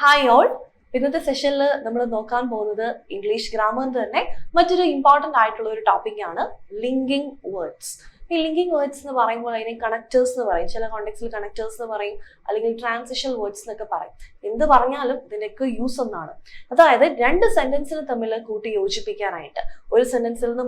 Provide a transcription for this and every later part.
Hi all. ഇന്നത്തെ സെഷനിൽ നമ്മൾ നോക്കാൻ പോകുന്നത് ഇംഗ്ലീഷ് ഗ്രാമറിന്റെ തന്നെ മറ്റൊരു ഇമ്പോർട്ടന്റ് ആയിട്ടുള്ള ഒരു ടോപ്പിക്കാണ് ലിങ്കിങ് വേർഡ്സ്. ഈ ലിങ്കിങ് വേർഡ്സ് എന്ന് പറയുമ്പോൾ അതിനെ കണക്ടേഴ്സ് എന്ന് പറയും, ചില കോണ്ടെക്സ്റ്റിൽ കണക്ടേഴ്സ് എന്ന് പറയും, അല്ലെങ്കിൽ ട്രാൻസിഷൻ വേർഡ്സ് എന്നൊക്കെ പറയും. എന്ത് പറഞ്ഞാലും ഇതിന്റെയൊക്കെ യൂസ് ഒന്നാണ്. അതായത് രണ്ട് സെന്റൻസിന് തമ്മിൽ കൂട്ടി യോജിപ്പിക്കാനായിട്ട്, ഒരു സെന്റൻസിൽ നിന്ന്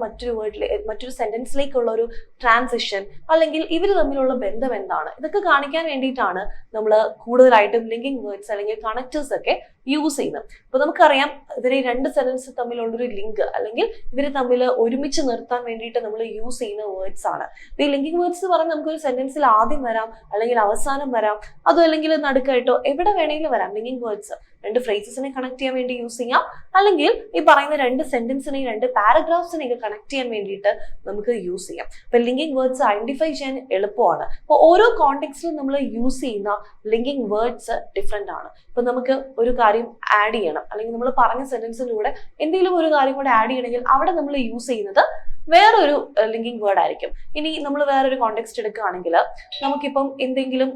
മറ്റൊരു സെന്റൻസിലേക്കുള്ള ഒരു ട്രാൻസിഷൻ, അല്ലെങ്കിൽ ഇവർ തമ്മിലുള്ള ബന്ധം എന്താണ്, ഇതൊക്കെ കാണിക്കാൻ വേണ്ടിയിട്ടാണ് നമ്മൾ കൂടുതലായിട്ടും ലിങ്കിങ് വേർഡ്സ് അല്ലെങ്കിൽ കണക്ടേഴ്സ് ഒക്കെ യൂസ് ചെയ്യുന്നത്. അപ്പൊ നമുക്കറിയാം ഇവരെ രണ്ട് സെന്റൻസ് തമ്മിലുള്ളൊരു ലിങ്ക് അല്ലെങ്കിൽ ഇവരെ തമ്മിൽ ഒരുമിച്ച് നിർത്താൻ വേണ്ടിയിട്ട് നമ്മൾ യൂസ് ചെയ്യുന്ന വേർഡ്സ് ആണ്. ഈ ലിങ്കിങ് വേർഡ്സ് എന്ന് പറഞ്ഞാൽ നമുക്കൊരു സെന്റൻസിൽ ആദ്യം വരാം, അല്ലെങ്കിൽ അവസാനം വരാം, അതോ അല്ലെങ്കിൽ നടുക്കായിട്ടോ എവിടെ വേണമെങ്കിലും വരാം. ലിങ്കിങ് വേർഡ്സ് രണ്ട് ഫ്രേസസിനെ കണക്ട് ചെയ്യാൻ വേണ്ടി യൂസ് ചെയ്യാം, അല്ലെങ്കിൽ ഈ പറയുന്ന രണ്ട് സെന്റൻസിനെയും രണ്ട് പാരഗ്രാഫ്സിനെയൊക്കെ കണക്ട് ചെയ്യാൻ വേണ്ടിയിട്ട് നമുക്ക് യൂസ് ചെയ്യാം. അപ്പൊ ലിങ്കിങ് വേർഡ്സ് ഐഡന്റിഫൈ ചെയ്യാൻ എളുപ്പമാണ്. അപ്പൊ ഓരോ കോണ്ടെക്സ്റ്റിലും നമ്മൾ യൂസ് ചെയ്യുന്ന ലിങ്കിങ് വേർഡ്സ് ഡിഫറെന്റ് ആണ്. ഇപ്പൊ നമുക്ക് ഒരു കാര്യം ആഡ് ചെയ്യണം, അല്ലെങ്കിൽ നമ്മൾ പറഞ്ഞ സെന്റൻസിലൂടെ എന്തെങ്കിലും ഒരു കാര്യം കൂടെ ആഡ് ചെയ്യണമെങ്കിൽ അവിടെ നമ്മൾ യൂസ് ചെയ്യുന്നത് വേറൊരു ലിങ്കിങ് വേർഡ് ആയിരിക്കും. ഇനി നമ്മൾ വേറൊരു കോണ്ടെക്സ്റ്റ് എടുക്കുകയാണെങ്കിൽ, നമുക്കിപ്പം എന്തെങ്കിലും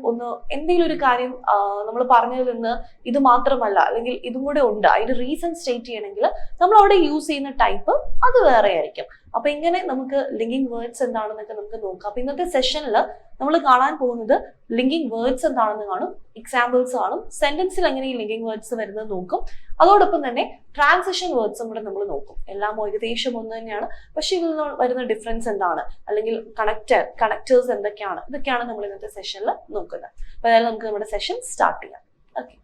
ഒരു കാര്യം നമ്മൾ പറഞ്ഞതിൽ നിന്ന് ഇത് മാത്രമല്ല അല്ലെങ്കിൽ ഇതും കൂടെ ഉണ്ട്, അതിന്റെ റീസൺ സ്റ്റേറ്റ് ചെയ്യണമെങ്കിൽ നമ്മൾ അവിടെ യൂസ് ചെയ്യുന്ന ടൈപ്പ് അത് വേറെ ആയിരിക്കും. അപ്പൊ ഇങ്ങനെ നമുക്ക് ലിങ്കിങ് വേർഡ്സ് എന്താണെന്നൊക്കെ നമുക്ക് നോക്കാം. അപ്പൊ ഇന്നത്തെ സെഷനിൽ നമ്മൾ കാണാൻ പോകുന്നത് ലിങ്കിങ് വേർഡ്സ് എന്താണെന്ന് കാണും, എക്സാമ്പിൾസ് കാണും, സെന്റൻസിൽ എങ്ങനെ ഈ ലിങ്കിങ് വേർഡ്സ് വരുന്നത് നോക്കും, അതോടൊപ്പം തന്നെ ട്രാൻസിഷൻ വേർഡ്സും കൂടെ നമ്മൾ നോക്കും. എല്ലാം ഏകദേശം ഒന്ന് തന്നെയാണ്, പക്ഷെ ഇതിൽ നിന്ന് വരുന്ന ഡിഫറൻസ് എന്താണ്, അല്ലെങ്കിൽ കണക്ടേഴ്സ് എന്തൊക്കെയാണ്, ഇതൊക്കെയാണ് നമ്മൾ ഇന്നത്തെ സെഷനിൽ നോക്കുന്നത്. അപ്പൊ അതായത് നമുക്ക് നമ്മുടെ സെഷൻ സ്റ്റാർട്ട് ചെയ്യാം. ഓക്കെ,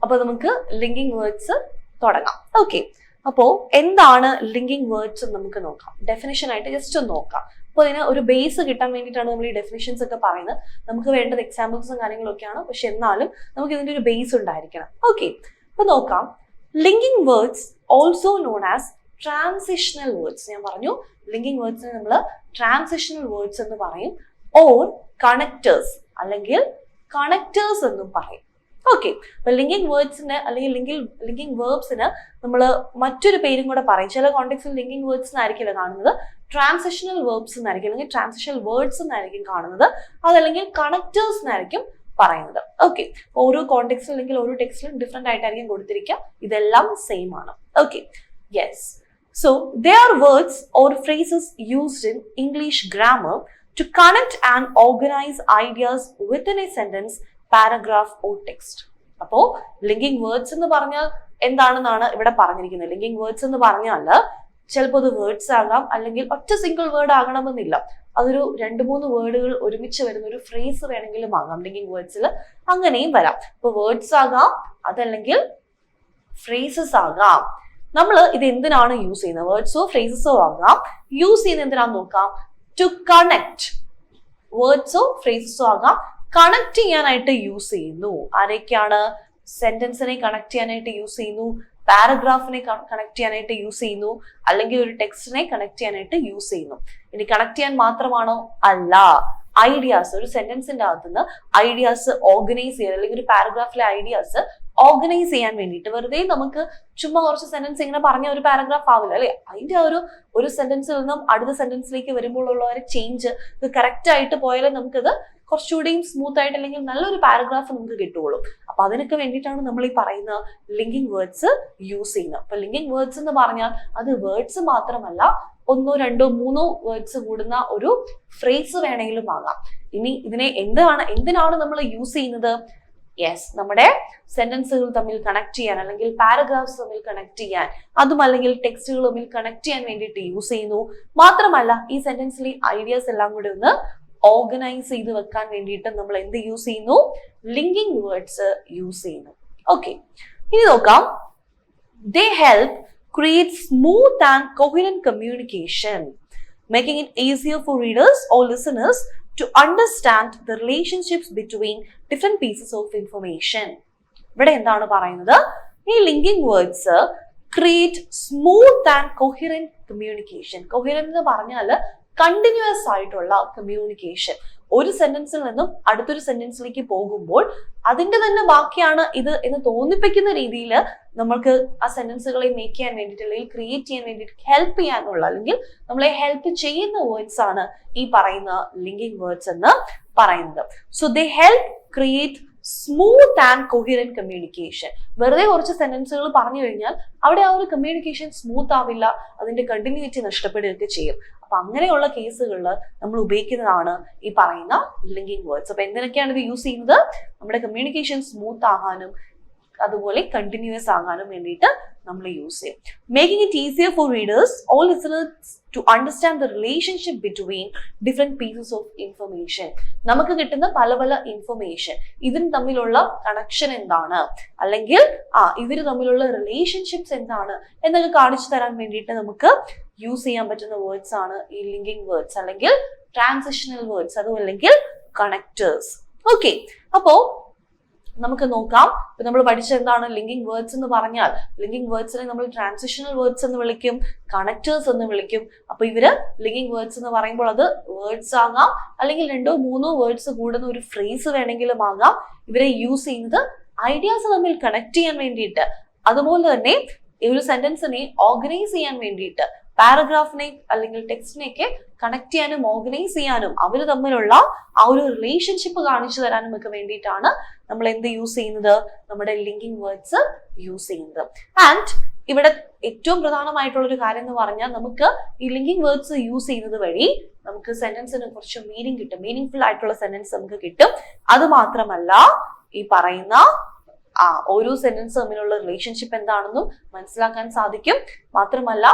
അപ്പൊ നമുക്ക് ലിങ്കിങ് വേർഡ്സ് തുടങ്ങാം. ഓക്കെ, അപ്പോ എന്താണ് ലിങ്കിങ് വേർഡ്സ് എന്ന് നമുക്ക് നോക്കാം. ഡെഫിനിഷൻ ആയിട്ട് ജസ്റ്റ് ഒന്ന് നോക്കാം. അപ്പൊ ഇതിന് ഒരു ബേസ് കിട്ടാൻ വേണ്ടിയിട്ടാണ് നമ്മൾ ഈ ഡെഫിനിഷൻസ് ഒക്കെ പറയുന്നത്. നമുക്ക് വേണ്ടത് എക്സാമ്പിൾസും കാര്യങ്ങളൊക്കെയാണ്, പക്ഷെ എന്നാലും നമുക്ക് ഇതിന്റെ ഒരു ബേസ് ഉണ്ടായിരിക്കണം. ഓക്കെ, അപ്പൊ നോക്കാം. Linking words also known as transitional words. ഞാൻ പറഞ്ഞു ലിങ്കിങ് വേർഡ്സിനെ നമ്മൾ ട്രാൻസിഷണൽ വേർഡ്സ് എന്ന് പറയും, ഓർ കണക്ടേഴ്സ് അല്ലെങ്കിൽ കണക്ടേഴ്സ് എന്നും പറയും. ഓക്കെ, അപ്പൊ ലിങ്കിങ് വേർഡ്സിന് അല്ലെങ്കിൽ ലിങ്കിങ് വേർബ്സിന് നമ്മൾ മറ്റൊരു പേരും കൂടെ പറയും. ചില കോണ്ടെക്സ്റ്റിൽ ലിങ്കിങ് വേർഡ്സ് എന്നായിരിക്കില്ല കാണുന്നത്, ട്രാൻസിഷണൽ വേർബ്സ് എന്നായിരിക്കും, അല്ലെങ്കിൽ ട്രാൻസിഷണൽ വേർഡ്സ് എന്നായിരിക്കും കാണുന്നത്, അതല്ലെങ്കിൽ കണക്ടേഴ്സ് എന്നായിരിക്കും പറയുന്നത്. ഓക്കെ, ഓരോ കോണ്ടെക്സ്റ്റിൽ അല്ലെങ്കിൽ ഓരോ ടെക്സ്റ്റിലും ഡിഫറെന്റ് ആയിട്ടായിരിക്കും കൊടുത്തിരിക്കുക, ഇതെല്ലാം സെയിം ആണ്. Okay, yes. So they are words or phrases used in English grammar to connect and organize ideas within a sentence, paragraph or text. അപ്പോ ലിങ്കിങ് വേർഡ്സ് എന്ന് പറഞ്ഞാൽ എന്താണെന്നാണ് ഇവിടെ പറഞ്ഞിരിക്കുന്നത്. ലിങ്കിങ് വേർഡ്സ് എന്ന് പറഞ്ഞാൽ ചിലപ്പോൾ അത് വേർഡ്സ് ആകാം, അല്ലെങ്കിൽ ഒറ്റ സിംഗിൾ വേർഡ് ആകണമെന്നില്ല, അതൊരു 2-3 വേർഡുകൾ ഒരുമിച്ച് വരുന്ന ഒരു ഫ്രേസ് വേണമെങ്കിലും ആകാം. ലിങ്കിങ് വേർഡ്സിൽ അങ്ങനെയും വരാം. ഇപ്പൊ വേർഡ്സ് ആകാം, അതല്ലെങ്കിൽ ഫ്രേസസ് ആകാം. നമ്മൾ ഇത് എന്തിനാണ് യൂസ് ചെയ്യുന്നത്? വേർഡ്സോ ഫ്രേസസോ ആകാം. യൂസ് ചെയ്യുന്നത് എന്തിനാന്ന് നോക്കാം. ടു കണക്ട്, വേർഡ്സോ ഫ്രേസസോ ആകാം, കണക്ട് ചെയ്യാനായിട്ട് യൂസ് ചെയ്യുന്നു. ആരൊക്കെയാണ്? സെന്റൻസിനെ കണക്ട് ചെയ്യാനായിട്ട് യൂസ് ചെയ്യുന്നു, പാരഗ്രാഫിനെ കണക്ട് ചെയ്യാനായിട്ട് യൂസ് ചെയ്യുന്നു, അല്ലെങ്കിൽ ഒരു ടെക്സ്റ്റിനെ കണക്ട് ചെയ്യാനായിട്ട് യൂസ് ചെയ്യുന്നു. ഇനി കണക്ട് ചെയ്യാൻ മാത്രമാണോ? അല്ല, ഐഡിയാസ്, ഒരു സെന്റൻസിന്റെ അകത്തുനിന്ന് ഐഡിയാസ് ഓർഗനൈസ് ചെയ്യാൻ, അല്ലെങ്കിൽ ഒരു പാരഗ്രാഫിലെ ഐഡിയാസ് ഓർഗനൈസ് ചെയ്യാൻ വേണ്ടിയിട്ട്, വെറുതെ നമുക്ക് ചുമ്മാ കുറച്ച് സെന്റൻസ് ഇങ്ങനെ പറഞ്ഞ ഒരു പാരഗ്രാഫ് ആവില്ല അല്ലെ, അതിന്റെ ഒരു സെന്റൻസിൽ നിന്നും അടുത്ത സെന്റൻസിലേക്ക് വരുമ്പോഴുള്ള ഒരു ചേഞ്ച് ഇത് കറക്റ്റ് ആയിട്ട് പോയാലേ നമുക്കത് കുറച്ചുകൂടിയും സ്മൂത്ത് ആയിട്ട്, അല്ലെങ്കിൽ നല്ലൊരു പാരഗ്രാഫ് നമുക്ക് കിട്ടുള്ളൂ. അപ്പൊ അതിനൊക്കെ വേണ്ടിയിട്ടാണ് നമ്മൾ ഈ പറയുന്ന ലിങ്കിങ് വേർഡ്സ് യൂസ് ചെയ്യുന്നത്. അപ്പൊ ലിങ്കിങ് വേർഡ്സ് എന്ന് പറഞ്ഞാൽ അത് വേർഡ്സ് മാത്രമല്ല, 1, 2, 3 വേർഡ്സ് കൂടുന്ന ഒരു ഫ്രേസ് വേണമെങ്കിലും ആകാം. ഇനി ഇതിനെ എന്തിനാണ് നമ്മൾ യൂസ് ചെയ്യുന്നത്? യെസ്, നമ്മുടെ സെന്റൻസുകൾ തമ്മിൽ കണക്ട് ചെയ്യാൻ, അല്ലെങ്കിൽ പാരഗ്രാഫ്സ് തമ്മിൽ കണക്ട് ചെയ്യാൻ, അതും അല്ലെങ്കിൽ ടെക്സ്റ്റുകൾ തമ്മിൽ കണക്ട് ചെയ്യാൻ വേണ്ടിയിട്ട് യൂസ് ചെയ്യുന്നു. മാത്രമല്ല ഈ സെന്റൻസിലെ ഐഡിയാസ് എല്ലാം കൂടി ഒന്ന് ഓർഗനൈസ് ചെയ്ത് വെക്കാൻ വേണ്ടിയിട്ട് നമ്മൾ എന്ത് യൂസ് ചെയ്യുന്നു? ലിങ്കിങ് വേർഡ്സ് യൂസ് ചെയ്യുന്നു. ഓക്കെ, ഇനി നോക്കാം. ദേ help create smooth and coherent communication, making it easier for readers or listeners to understand the relationships between different pieces of information. ഇവിടെ എന്താണ് പറയുന്നത്? ഈ linking words create smooth and coherent communication. Coherent എന്ന് പറഞ്ഞാൽ continuous ആയിട്ടുള്ള communication, ഒരു സെന്റൻസിൽ നിന്നും അടുത്തൊരു സെന്റൻസിലേക്ക് പോകുമ്പോൾ അതിന്റെ തന്നെ ബാക്കിയാണ് ഇത് എന്ന് തോന്നിപ്പിക്കുന്ന രീതിയിൽ നമ്മൾക്ക് ആ സെന്റൻസുകളെ മേക്ക് ചെയ്യാൻ വേണ്ടിയിട്ട് അല്ലെങ്കിൽ ക്രിയേറ്റ് ചെയ്യാൻ വേണ്ടിയിട്ട് ഹെൽപ്പ് ചെയ്യാനുള്ള അല്ലെങ്കിൽ നമ്മളെ ഹെൽപ്പ് ചെയ്യുന്ന വേർഡ്സ് ആണ് ഈ പറയുന്ന ലിങ്കിങ് വേർഡ്സ് എന്ന് പറയുന്നത്. So they help create smooth and coherent communication. വെറുതെ കുറച്ച് സെന്റൻസുകൾ പറഞ്ഞു കഴിഞ്ഞാൽ അവിടെ ആ ഒരു കമ്മ്യൂണിക്കേഷൻ സ്മൂത്ത് ആവില്ല, അതിന്റെ കണ്ടിന്യൂറ്റി നഷ്ടപ്പെടുകയൊക്കെ ചെയ്യും. അപ്പൊ അങ്ങനെയുള്ള കേസുകളിൽ നമ്മൾ ഉപയോഗിക്കുന്നതാണ് ഈ പറയുന്ന ലിങ്കിങ് വേർഡ്സ്. അപ്പൊ എന്തിനൊക്കെയാണ് ഇത് യൂസ് ചെയ്യുന്നത്? നമ്മുടെ കമ്മ്യൂണിക്കേഷൻ സ്മൂത്ത് ആകാനും അതുപോലെ കണ്ടിന്യൂസ് ആകാനും വേണ്ടിയിട്ട് നമ്മൾ യൂസ് ചെയ്യും. Making it easier for readers or listeners to understand the relationship between different pieces of information. നമുക്ക് കിട്ടുന്ന പല പല ഇൻഫർമേഷൻ ഇതിന് തമ്മിലുള്ള കണക്ഷൻ എന്താണ്, അല്ലെങ്കിൽ ഇവര് തമ്മിലുള്ള റിലേഷൻഷിപ്സ് എന്താണ് എന്നൊക്കെ കാണിച്ചു തരാൻ വേണ്ടിയിട്ട് നമുക്ക് യൂസ് ചെയ്യാൻ പറ്റുന്ന വേർഡ്സ് ആണ് ഈ ലിങ്കിങ് വേർഡ്സ് അല്ലെങ്കിൽ ട്രാൻസിഷണൽ വേർഡ്സ്, അതും അല്ലെങ്കിൽ കണക്ടേഴ്സ്. ഓക്കെ, അപ്പോ നമുക്ക് നോക്കാം. ഇപ്പൊ നമ്മൾ പഠിച്ച എന്താണ് ലിങ്കിങ് വേർഡ്സ് എന്ന് പറഞ്ഞാൽ, ലിങ്കിങ് വേർഡ്സിനെ നമ്മൾ ട്രാൻസിഷണൽ വേർഡ്സ് എന്ന് വിളിക്കും, കണക്ടേഴ്സ് എന്ന് വിളിക്കും. അപ്പൊ ഇവര് ലിങ്കിങ് വേർഡ്സ് എന്ന് പറയുമ്പോൾ അത് വേർഡ്സ് ആകാം, അല്ലെങ്കിൽ 2 or 3 വേർഡ്സ് കൂടുന്ന ഒരു ഫ്രേസ് വേണമെങ്കിലും ആകാം. ഇവരെ യൂസ് ചെയ്യുന്നത് ഐഡിയാസ് തമ്മിൽ കണക്ട് ചെയ്യാൻ വേണ്ടിയിട്ട്, അതുപോലെ തന്നെ ഒരു സെന്റൻസിനെ ഓർഗനൈസ് ചെയ്യാൻ വേണ്ടിയിട്ട്, പാരഗ്രാഫിനെ അല്ലെങ്കിൽ ടെക്സ്റ്റിനെയൊക്കെ കണക്ട് ചെയ്യാനും ഓർഗനൈസ് ചെയ്യാനും അവർ തമ്മിലുള്ള ആ ഒരു റിലേഷൻഷിപ്പ് കാണിച്ചു തരാനും ഒക്കെ വേണ്ടിയിട്ടാണ് നമ്മൾ എന്ത് യൂസ് ചെയ്യുന്നത്? നമ്മുടെ ലിങ്കിങ് വേർഡ്സ് യൂസ് ചെയ്യുന്നത്. ആൻഡ് ഇവിടെ ഏറ്റവും പ്രധാനമായിട്ടുള്ള ഒരു കാര്യം എന്ന് പറഞ്ഞാൽ, നമുക്ക് ഈ ലിങ്കിങ് വേർഡ്സ് യൂസ് ചെയ്യുന്നത് വഴി നമുക്ക് സെന്റൻസിന് കുറച്ച് മീനിങ് കിട്ടും, മീനിങ് ഫുൾ ആയിട്ടുള്ള സെന്റൻസ് നമുക്ക് കിട്ടും. അത് മാത്രമല്ല ഈ പറയുന്ന ഓരോ സെന്റൻസ് തമ്മിലുള്ള റിലേഷൻഷിപ്പ് എന്താണെന്നും മനസ്സിലാക്കാൻ സാധിക്കും. മാത്രമല്ല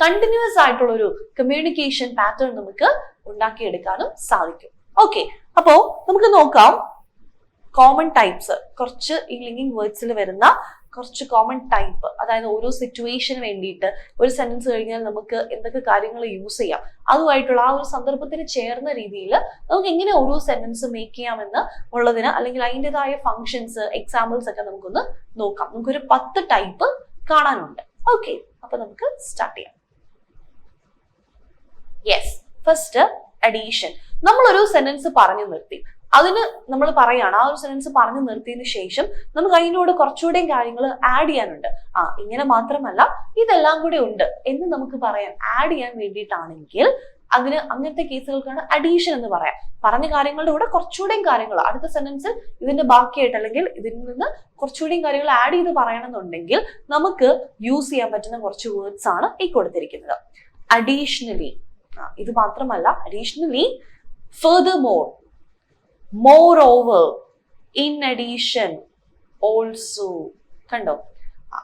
കണ്ടിന്യൂസ് ആയിട്ടുള്ള ഒരു കമ്മ്യൂണിക്കേഷൻ പാറ്റേൺ നമുക്ക് ഉണ്ടാക്കിയെടുക്കാനും സാധിക്കും. ഓക്കെ, അപ്പോ നമുക്ക് നോക്കാം കോമൺ ടൈപ്സ്. കുറച്ച് ഈ ലിങ്കിങ് വേർഡ്സിൽ വരുന്ന കുറച്ച് കോമൺ ടൈപ്പ്, അതായത് ഓരോ സിറ്റുവേഷന് വേണ്ടിയിട്ട് ഒരു സെന്റൻസ് കഴിഞ്ഞാൽ നമുക്ക് എന്തൊക്കെ കാര്യങ്ങൾ യൂസ് ചെയ്യാം, അതുമായിട്ടുള്ള ആ ഒരു സന്ദർഭത്തിന് ചേർന്ന രീതിയിൽ നമുക്ക് എങ്ങനെ ഓരോ സെന്റൻസ് മേക്ക് ചെയ്യാമെന്ന് ഉള്ളതിന്, അല്ലെങ്കിൽ അതിൻ്റെതായ ഫങ്ഷൻസ്, എക്സാമ്പിൾസ് ഒക്കെ നമുക്കൊന്ന് നോക്കാം. നമുക്കൊരു 10 ടൈപ്പ് കാണാനുണ്ട്. ഓക്കെ, അപ്പൊ നമുക്ക് സ്റ്റാർട്ട് ചെയ്യാം. Yes, first addition. നമ്മളൊരു സെന്റൻസ് പറഞ്ഞു നിർത്തി, അതിന് നമ്മൾ പറയാണ്, ആ ഒരു സെന്റൻസ് പറഞ്ഞു നിർത്തിയതിനു ശേഷം നമുക്ക് അതിനോട് കുറച്ചുകൂടെയും കാര്യങ്ങൾ ആഡ് ചെയ്യാനുണ്ട്. ഇങ്ങനെ മാത്രമല്ല ഇതെല്ലാം കൂടെ ഉണ്ട് എന്ന് നമുക്ക് പറയാൻ, ആഡ് ചെയ്യാൻ വേണ്ടിയിട്ടാണെങ്കിൽ അതിന് അങ്ങനത്തെ കേസുകൾക്കാണ് അഡീഷൻ എന്ന് പറയാം. പറഞ്ഞ കാര്യങ്ങളുടെ കൂടെ കുറച്ചുകൂടെയും കാര്യങ്ങൾ അടുത്ത സെന്റൻസിൽ ഇതിന്റെ ബാക്കിയായിട്ട്, അല്ലെങ്കിൽ ഇതിൽ നിന്ന് കുറച്ചുകൂടെയും കാര്യങ്ങൾ ആഡ് ചെയ്ത് പറയണമെന്നുണ്ടെങ്കിൽ നമുക്ക് യൂസ് ചെയ്യാൻ പറ്റുന്ന കുറച്ച് വേർഡ്സ് ആണ് ഈ കൊടുത്തിരിക്കുന്നത്. അഡീഷണലി, ഇത് മാത്രമല്ല, additionally, ഫർദർമോർ, moreover, in addition, also. കണ്ടോ,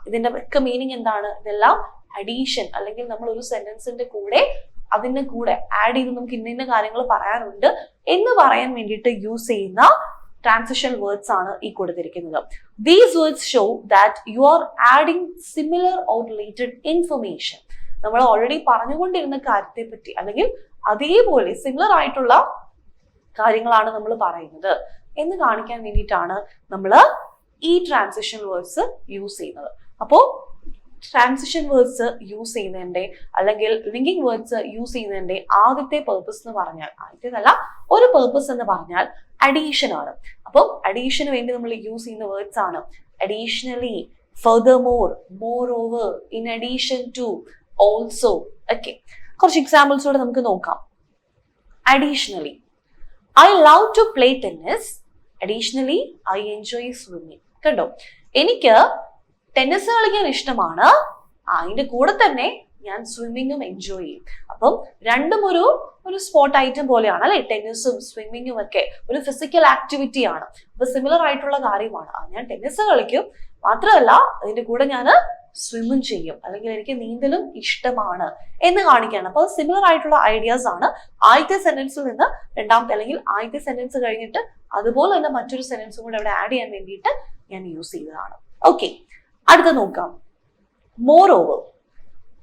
ഇതിന്റെ ഒക്കെ മീനിങ് എന്താണ്? ഇതെല്ലാം അഡീഷൻ, അല്ലെങ്കിൽ നമ്മൾ ഒരു സെന്റൻസിന്റെ കൂടെ അതിന്റെ കൂടെ ആഡ് ചെയ്ത് നമുക്ക് ഇന്ന കാര്യങ്ങൾ പറയാനുണ്ട് എന്ന് പറയാൻ വേണ്ടിയിട്ട് യൂസ് ചെയ്യുന്ന ട്രാൻസിഷൻ വേർഡ്സ് ആണ് ഈ കൊടുത്തിരിക്കുന്നത്. These words show that you are adding similar or related information. നമ്മൾ ഓൾറെഡി പറഞ്ഞുകൊണ്ടിരുന്ന കാര്യത്തെ പറ്റി, അല്ലെങ്കിൽ അതേപോലെ സിമിലർ ആയിട്ടുള്ള കാര്യങ്ങളാണ് നമ്മൾ പറയുന്നത് എന്ന് കാണിക്കാൻ വേണ്ടിയിട്ടാണ് നമ്മൾ ഈ ട്രാൻസിഷൻ വേർഡ്സ് യൂസ് ചെയ്യുന്നത്. അപ്പോ ട്രാൻസിഷൻ വേർഡ്സ് യൂസ് ചെയ്യുന്നതിന്റെ, അല്ലെങ്കിൽ ലിങ്കിങ് വേർഡ്സ് യൂസ് ചെയ്യുന്നതിന്റെ ആദ്യത്തെ പേർപ്പസ് എന്ന് പറഞ്ഞാൽ, ആദ്യത്തേതല്ല, ഒരു പേർപ്പസ് എന്ന് പറഞ്ഞാൽ അഡീഷൻ ആണ്. അപ്പം അഡീഷന് വേണ്ടി നമ്മൾ യൂസ് ചെയ്യുന്ന വേർഡ്സ് ആണ് additionally, furthermore, moreover, in addition to, also. Okay, കുറച്ച് എക്സാമ്പിൾസ് കൂടെ നമുക്ക് നോക്കാം. Additionally, I love to play tennis. Additionally, I enjoy swimming. കണ്ടോ, എനിക്ക് ടെന്നീസ് കളിക്കാൻ ഇഷ്ടമാണ്, അതിന്റെ കൂടെ തന്നെ ഞാൻ സ്വിമ്മിങ്ങും എൻജോയ് ചെയ്യും. അപ്പം രണ്ടും ഒരു സ്പോർട്ട് ഐറ്റം പോലെയാണ് അല്ലെ, ടെന്നീസും സ്വിമ്മിങ്ങും ഒക്കെ ഒരു ഫിസിക്കൽ ആക്ടിവിറ്റി ആണ്. അപ്പൊ സിമിലർ ആയിട്ടുള്ള കാര്യമാണ്. ഞാൻ ടെന്നീസ് കളിക്കും, മാത്രമല്ല അതിന്റെ കൂടെ ഞാൻ സ്വിമ്മും ചെയ്യും, അല്ലെങ്കിൽ എനിക്ക് നീന്തലും ഇഷ്ടമാണ് എന്ന് കാണിക്കുകയാണ്. അപ്പൊ സിമിലർ ആയിട്ടുള്ള ഐഡിയാസ് ആണ് ആദ്യത്തെ സെന്റൻസിൽ നിന്ന് രണ്ടാമത്തെ, അല്ലെങ്കിൽ ആദ്യത്തെ സെന്റൻസ് കഴിഞ്ഞിട്ട് അതുപോലെ തന്നെ മറ്റൊരു സെന്റൻസും കൂടെ അവിടെ ആഡ് ചെയ്യാൻ വേണ്ടിയിട്ട് ഞാൻ യൂസ് ചെയ്തതാണ്. ഓക്കെ, അടുത്ത നോക്കാം. Moreover,